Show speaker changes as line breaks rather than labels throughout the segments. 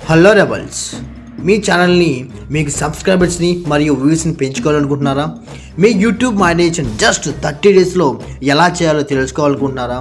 Hello rebels, మీ ఛానల్ని మీకు సబ్స్క్రైబర్స్ని మరియు వ్యూస్ని పెంచుకోవాలనుకుంటున్నారా? మీ యూట్యూబ్ మానిటైజేషన్ జస్ట్ 30 డేస్లో ఎలా చేయాలో తెలుసుకోవాలనుకుంటున్నారా?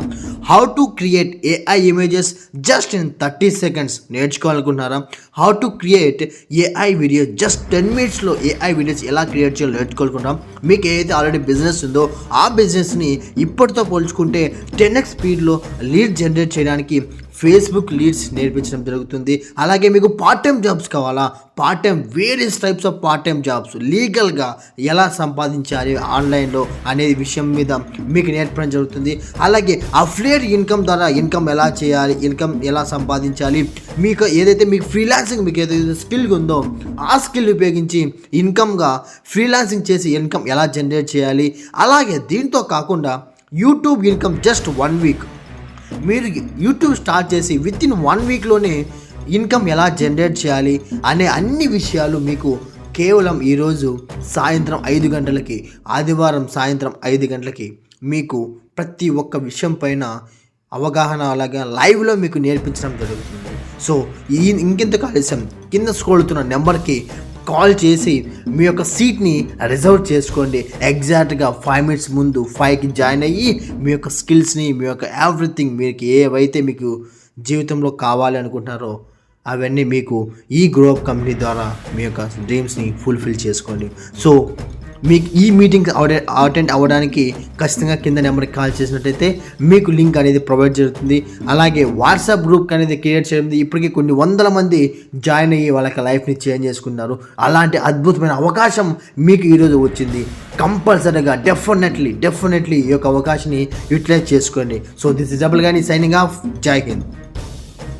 How to create AI images just in 30 seconds నేర్చుకోవాలనుకుంటున్నారా? How to create AI video just 10 మినిట్స్లో ఏఐ వీడియోస్ ఎలా క్రియేట్ చేయాలో నేర్చుకోవాలనుకుంటున్నాం. మీకు ఏదైతే ఆల్రెడీ బిజినెస్ ఉందో ఆ బిజినెస్ని ఇప్పటితో పోల్చుకుంటే 10x స్పీడ్లో లీడ్ జనరేట్ చేయడానికి ఫేస్బుక్ లీడ్స్ నేర్పించడం జరుగుతుంది. అలాగే మీకు పార్ట్ టైం జాబ్స్ కావాలా? Part time various types of part time jobs లీగల్గా ఎలా సంపాదించాలి ఆన్లైన్లో అనేది విషయం మీద మీకు నేర్పడం జరుగుతుంది. అలాగే అఫిలియేట్ ఇన్కమ్ ద్వారా ఇన్కమ్ ఎలా చేయాలి, ఇన్కమ్ ఎలా సంపాదించాలి, మీకు ఏదైతే మీకు ఫ్రీలాన్సింగ్ మీకు ఏదైతే స్కిల్ ఉందో ఆ స్కిల్ ఉపయోగించి ఇన్కమ్గా ఫ్రీలాన్సింగ్ చేసి ఇన్కమ్ ఎలా జనరేట్ చేయాలి. అలాగే దీంతో కాకుండా యూట్యూబ్ ఇన్కమ్ జస్ట్ 1 వీక్ మీరు యూట్యూబ్ స్టార్ట్ చేసి విత్ ఇన్ 1 వీక్లోనే ఇన్కమ్ ఎలా జనరేట్ చేయాలి అనే అన్ని విషయాలు మీకు కేవలం ఈరోజు సాయంత్రం 5 గంటలకి, ఆదివారం సాయంత్రం 5 గంటలకి మీకు ప్రతి ఒక్క విషయం పైన అవగాహన అలాగే లైవ్లో మీకు నేర్పించడం జరుగుతుంది. సో ఇంకెంత ఆలస్యం, కింద స్క్రోల్ అవుతున్న నెంబర్కి కాల్ చేసి మీ యొక్క సీట్ని రిజర్వ్ చేసుకోండి. ఎగ్జాక్ట్గా 5 మినిట్స్ ముందు 5కి జాయిన్ అయ్యి మీ యొక్క స్కిల్స్ని, మీ యొక్క ఎవ్రీథింగ్ మీకు ఏవైతే మీకు జీవితంలో కావాలి అనుకుంటున్నారో అవన్నీ మీకు ఈ గ్రోప్ కంపెనీ ద్వారా మీ యొక్క డ్రీమ్స్ని ఫుల్ఫిల్ చేసుకోండి. సో మీకు ఈ మీటింగ్ అటెండ్ అవ్వడానికి ఖచ్చితంగా కింద నెంబర్కి కాల్ చేసినట్టయితే మీకు లింక్ అనేది ప్రొవైడ్ జరుగుతుంది. అలాగే వాట్సాప్ గ్రూప్ అనేది క్రియేట్ చేయడం, ఇప్పటికీ కొన్ని వందల మంది జాయిన్ అయ్యి వాళ్ళకి లైఫ్ని చేంజ్ చేసుకున్నారు. అలాంటి అద్భుతమైన అవకాశం మీకు ఈరోజు వచ్చింది. కంపల్సరీగా డెఫినెట్లీ ఈ యొక్క అవకాశాన్ని యూటిలైజ్ చేసుకోండి. సో దిస్ ఇస్ డబుల్ గాని సైనింగ్ ఆఫ్. జై హింద్.